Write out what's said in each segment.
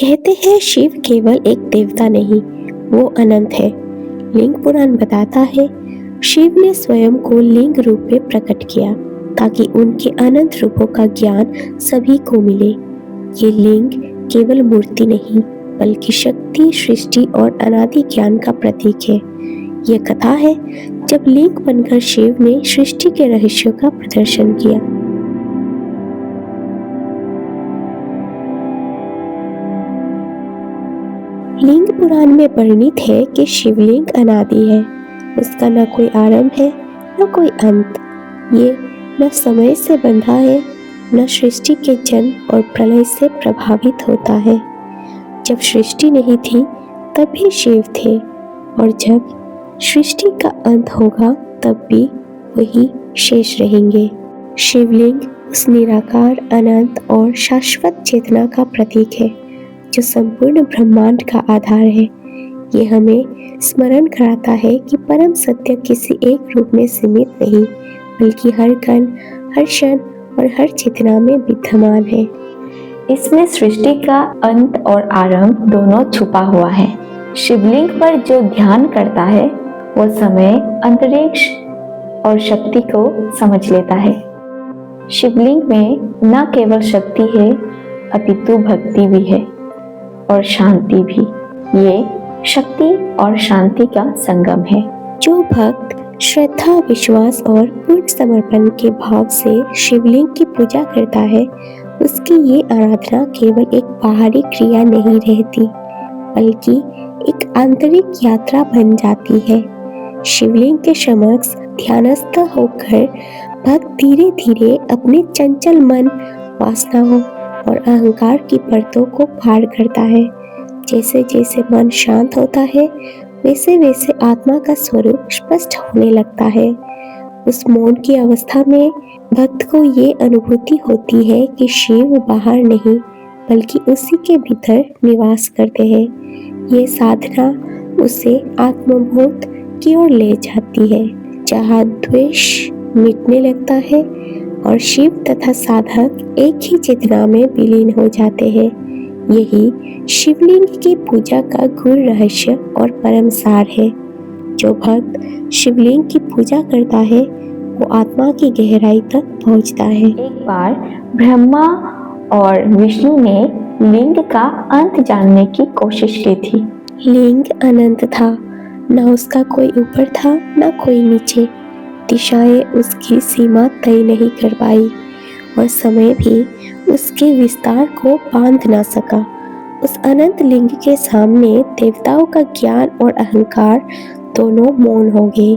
कहते हैं शिव केवल एक देवता नहीं, वो अनंत है। लिंग पुराण बताता है शिव ने स्वयं को लिंग रूप में प्रकट किया ताकि उनके अनंत रूपों का ज्ञान सभी को मिले। ये लिंग केवल मूर्ति नहीं बल्कि शक्ति, सृष्टि और अनादि ज्ञान का प्रतीक है। ये कथा है जब लिंग बनकर शिव ने सृष्टि के रहस्यों का प्रदर्शन किया। लिंग पुराण में वर्णित है कि शिवलिंग अनादि है, उसका न कोई आरंभ है न कोई अंत। ये न समय से बंधा है न सृष्टि के जन्म और प्रलय से प्रभावित होता है। जब सृष्टि नहीं थी तब भी शिव थे और जब सृष्टि का अंत होगा तब भी वही शेष रहेंगे। शिवलिंग उस निराकार, अनंत और शाश्वत चेतना का प्रतीक है जो संपूर्ण ब्रह्मांड का आधार है। ये हमें स्मरण कराता है कि परम सत्य किसी एक रूप में सीमित नहीं बल्कि हर कण, हर क्षण और हर चेतना में विद्यमान है। इसमें सृष्टि का अंत और आरंभ दोनों छुपा हुआ है। शिवलिंग पर जो ध्यान करता है वो समय, अंतरिक्ष और शक्ति को समझ लेता है। शिवलिंग में न केवल शक्ति है अपितु भक्ति भी है और शांति भी। ये शक्ति और शांति का संगम है। जो भक्त श्रद्धा, विश्वास और पूर्ण समर्पण के भाव से शिवलिंग की पूजा करता है उसकी ये आराधना केवल एक बाहरी क्रिया नहीं रहती बल्कि एक आंतरिक यात्रा बन जाती है। शिवलिंग के समक्ष ध्यानस्थ होकर भक्त धीरे धीरे अपने चंचल मन, वासनाओं और अहंकार की परतों को पार करता है। जैसे जैसे मन शांत होता है वैसे वैसे आत्मा का स्वरूप स्पष्ट होने लगता है। उस मौन की अवस्था में भक्त को ये अनुभूति होती है कि शिव बाहर नहीं बल्कि उसी के भीतर निवास करते हैं। ये साधना उसे आत्मबोध की ओर ले जाती है जहाँ द्वेष मिटने लगता है और शिव तथा साधक एक ही चेतना में विलीन हो जाते हैं। यही शिवलिंग की पूजा का गूढ़ रहस्य और परम सार है। जो भक्त शिवलिंग की पूजा करता है वो आत्मा की गहराई तक पहुंचता है। एक बार ब्रह्मा और विष्णु ने लिंग का अंत जानने की कोशिश की थी। लिंग अनंत था, न उसका कोई ऊपर था न कोई नीचे। दिशाएं उसकी सीमा तय नहीं कर पाई और समय भी उसके विस्तार को बांध ना सका। उस अनंत लिंग के सामने देवताओं का ज्ञान और अहंकार दोनों मौन हो गए।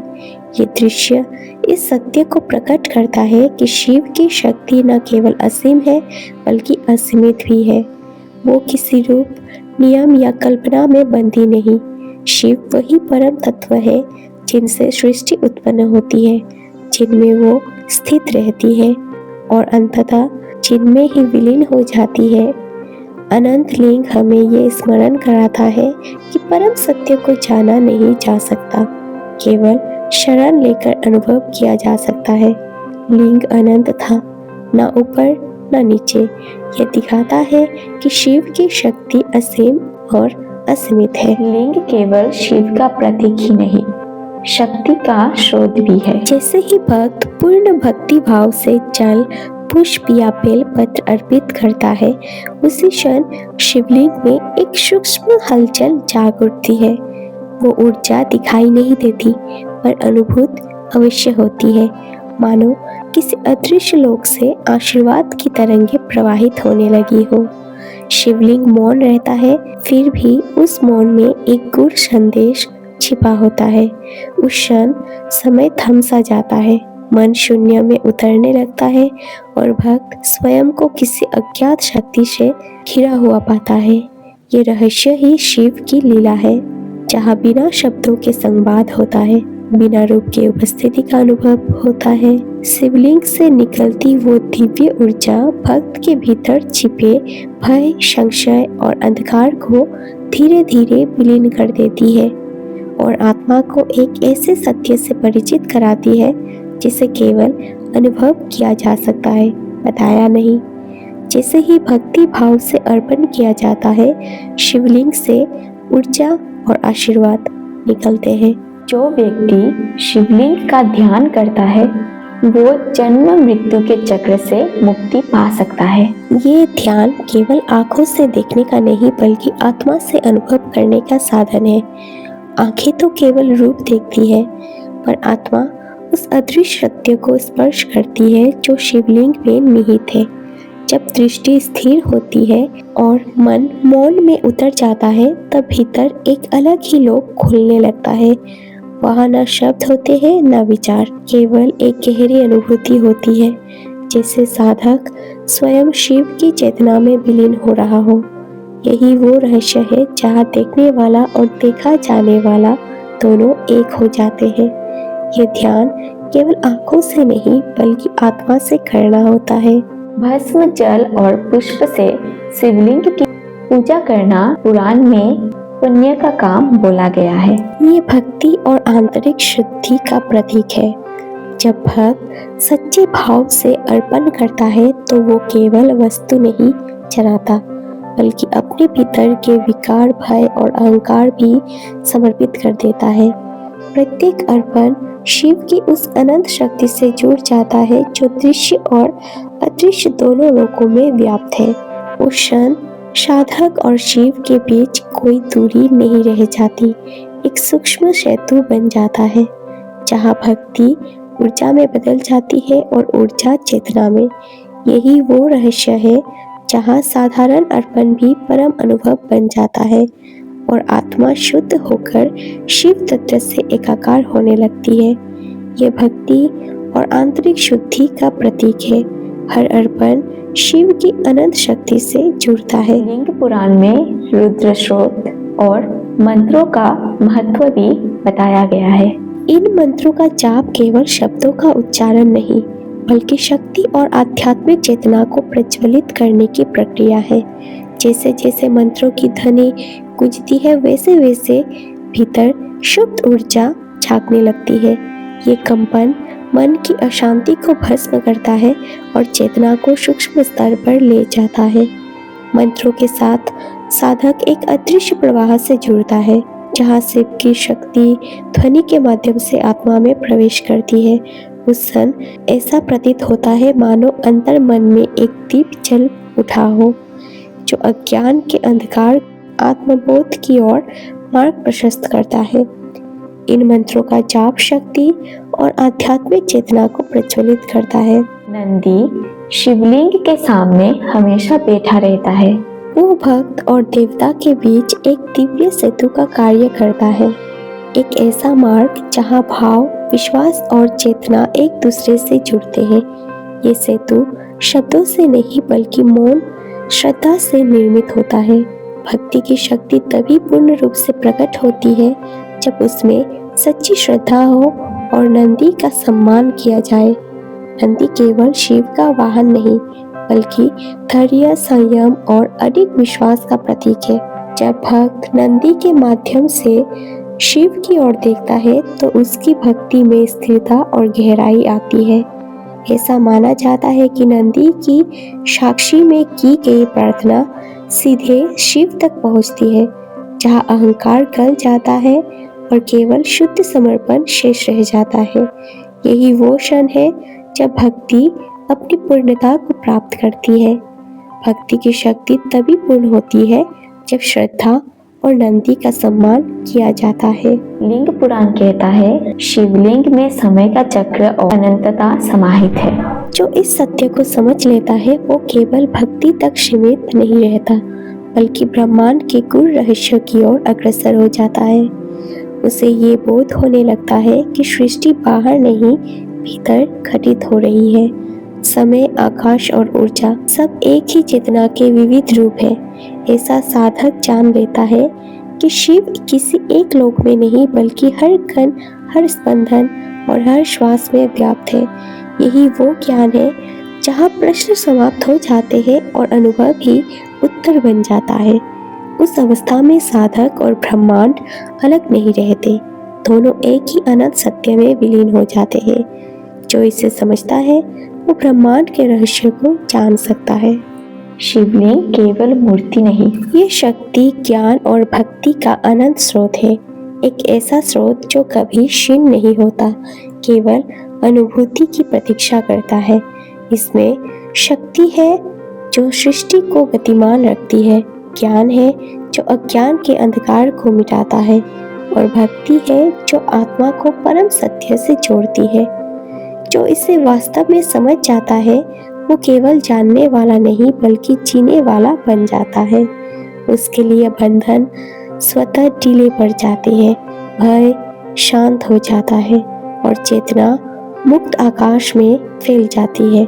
ये दृश्य इस सत्य को प्रकट करता है कि शिव की शक्ति न केवल असीम है बल्कि असीमित भी है। वो किसी रूप, नियम या कल्पना में बंधी नहीं। शिव वही परम तत्व है जिनसे सृष्टि उत्पन्न होती है, जिनमें वो स्थित रहती है और अंततः जिनमें ही विलीन हो जाती है। अनंत लिंग हमें ये स्मरण कराता है कि परम सत्य को जाना नहीं जा सकता, केवल शरण लेकर अनुभव किया जा सकता है। लिंग अनंत था, न ऊपर न नीचे। यह दिखाता है कि शिव की शक्ति असीम और असीमित है। लिंग केवल शिव का प्रतीक ही नहीं, शक्ति का स्रोत भी है। जैसे ही भक्त पूर्ण भक्ति भाव से जल, पुष्प या बेल पत्र अर्पित करता है उसी क्षण शिवलिंग में एक सूक्ष्म हलचल जाग उठती है। वो ऊर्जा दिखाई नहीं देती पर अनुभूत अवश्य होती है, मानो किसी अदृश्य लोक से आशीर्वाद की तरंगें प्रवाहित होने लगी हो। शिवलिंग मौन रहता है, फिर भी उस मौन में एक गूढ़ संदेश छिपा होता है। उस क्षण समय थम सा जाता है, मन शून्य में उतरने लगता है और भक्त स्वयं को किसी अज्ञात शक्ति से घिरा हुआ पाता है। ये रहस्य ही शिव की लीला है, जहाँ बिना शब्दों के संवाद होता है, बिना रूप के उपस्थिति का अनुभव होता है। शिवलिंग से निकलती वो दिव्य ऊर्जा भक्त के भीतर छिपे भय, संशय और अंधकार को धीरे धीरे विलीन कर देती है और आत्मा को एक ऐसे सत्य से परिचित कराती है जिसे केवल अनुभव किया जा सकता है, बताया नहीं। जैसे ही भक्ति भाव से अर्पण किया जाता है, शिवलिंग से ऊर्जा और आशीर्वाद निकलते हैं। जो व्यक्ति शिवलिंग का ध्यान करता है वो जन्म मृत्यु के चक्र से मुक्ति पा सकता है। ये ध्यान केवल आंखों से देखने का नहीं बल्कि आत्मा से अनुभव करने का साधन है। आंखें तो केवल रूप देखती है, पर आत्मा उस अदृश्य सत्य को स्पर्श करती है जो शिवलिंग में निहित है। जब दृष्टि स्थिर होती है और मन मौन में उतर जाता है, तब भीतर एक अलग ही लोक खुलने लगता है। वहाँ न शब्द होते हैं न विचार, केवल एक गहरी अनुभूति होती है, जैसे साधक स्वयं शिव की चेतना में विलीन हो रहा हो। यही वो रहस्य है जहाँ देखने वाला और देखा जाने वाला दोनों एक हो जाते हैं। ये ध्यान केवल आंखों से नहीं बल्कि आत्मा से करना होता है। भस्म, जल और पुष्प से शिवलिंग की पूजा करना पुराण में पुण्य का काम बोला गया है। ये भक्ति और आंतरिक शुद्धि का प्रतीक है। जब भक्त सच्चे भाव से अर्पण करता है तो वो केवल वस्तु नहीं चढ़ाता बल्कि अपने भीतर के विकार, भय और अहंकार भी समर्पित कर देता है। प्रत्येक अर्पण शिव की उस अनंत शक्ति से जुड़ जाता है जो दृश्य और अदृश्य दोनों लोकों में व्याप्त है। उस क्षण साधक और शिव के बीच कोई दूरी नहीं रह जाती, एक सूक्ष्म सेतु बन जाता है जहाँ भक्ति ऊर्जा में बदल जाती है और ऊर्जा चेतना में। यही वो रहस्य है जहाँ साधारण अर्पण भी परम अनुभव बन जाता है और आत्मा शुद्ध होकर शिव तत्व से एकाकार होने लगती है। ये भक्ति और आंतरिक शुद्धि का प्रतीक है। हर अर्पण शिव की अनंत शक्ति से जुड़ता है। लिंग पुराण में रुद्र स्रोत और मंत्रों का महत्व भी बताया गया है। इन मंत्रों का जाप केवल शब्दों का उच्चारण नहीं बल्कि शक्ति और आध्यात्मिक चेतना को प्रज्वलित करने की प्रक्रिया है। जैसे जैसे मंत्रों की ध्वनि गूंजती है वैसे वैसे भीतर शुद्ध ऊर्जा झांकने लगती है। ये कंपन मन की अशांति को भस्म करता है और चेतना को सूक्ष्म स्तर पर ले जाता है। मंत्रों के साथ साधक एक अदृश्य प्रवाह से जुड़ता है जहाँ शिव की शक्ति ध्वनि के माध्यम से आत्मा में प्रवेश करती है। उस क्षण ऐसा प्रतीत होता है मानो अंतर मन में एक दीप जल उठा हो जो अज्ञान के अंधकार आत्मबोध की ओर मार्ग प्रशस्त करता है। इन मंत्रों का जाप शक्ति और आध्यात्मिक चेतना को प्रज्वलित करता है। नंदी शिवलिंग के सामने हमेशा बैठा रहता है। वो भक्त और देवता के बीच एक दिव्य सेतु का कार्य करता है, एक ऐसा मार्ग जहाँ भाव, विश्वास और चेतना एक दूसरे से जुड़ते हैं। ये सेतु शब्दों से नहीं बल्कि मौन श्रद्धा से निर्मित होता है। भक्ति की शक्ति तभी पूर्ण रूप से प्रकट होती है जब उसमें सच्ची श्रद्धा हो और नंदी का सम्मान किया जाए। नंदी केवल शिव का वाहन नहीं बल्कि धैर्य, संयम और अडिग विश्वास का प्रतीक है। जब भक्त नंदी के माध्यम से शिव की ओर देखता है तो उसकी भक्ति में स्थिरता और गहराई आती है। ऐसा माना जाता है कि नंदी की साक्षी में की गई प्रार्थना सीधे शिव तक पहुंचती है, जहां अहंकार गल जाता है और केवल शुद्ध समर्पण शेष रह जाता है। यही वो क्षण है जब भक्ति अपनी पूर्णता को प्राप्त करती है। भक्ति की शक्ति तभी पूर्ण होती है जब श्रद्धा और नंदी का सम्मान किया जाता है। लिंग पुराण कहता है शिवलिंग में समय का चक्र और अनंतता समाहित है। जो इस सत्य को समझ लेता है वो केवल भक्ति तक सीमित नहीं रहता बल्कि ब्रह्मांड के गुर रहस्य की ओर अग्रसर हो जाता है। उसे ये बोध होने लगता है कि सृष्टि बाहर नहीं भीतर घटित हो रही है। समय, आकाश और ऊर्जा सब एक ही चेतना के विविध रूप है। ऐसा साधक जान लेता है कि शिव किसी एक लोक में नहीं बल्कि हर कण, हर स्पंदन और हर श्वास में व्याप्त है। यही वो ज्ञान है जहाँ प्रश्न समाप्त हो जाते हैं और अनुभव ही उत्तर बन जाता है। उस अवस्था में साधक और ब्रह्मांड अलग नहीं रहते, दोनों एक ही अनंत सत्य में विलीन हो जाते हैं। जो इसे समझता है वो ब्रह्मांड के रहस्य को जान सकता है। शिवलिंग केवल मूर्ति नहीं, ये शक्ति, ज्ञान और भक्ति का अनंत स्रोत है। एक ऐसा स्रोत जो कभी क्षीण नहीं होता, केवल अनुभूति की प्रतीक्षा करता है। इसमें शक्ति है जो सृष्टि को गतिमान रखती है, ज्ञान है जो अज्ञान के अंधकार को मिटाता है, और भक्ति है जो आत्मा को परम सत्य से जोड़ती है। जो इसे वास्तव में समझ जाता है वो केवल जानने वाला नहीं बल्कि जीने वाला बन जाता है। उसके लिए बंधन स्वतः ढीले पड़ जाते हैं, भय शांत हो जाता है और चेतना मुक्त आकाश में फैल जाती है।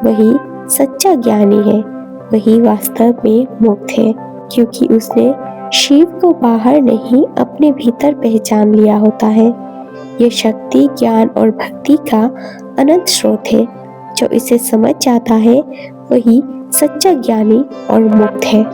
वही सच्चा ज्ञानी है, वही वास्तव में मुक्त है, क्योंकि उसने शिव को बाहर नहीं अपने भीतर पहचान लिया होता है। यह शक्ति, ज्ञान और भक्ति का अनंत स्रोत है। जो इसे समझ जाता है वही सच्चा ज्ञानी और मुक्त है।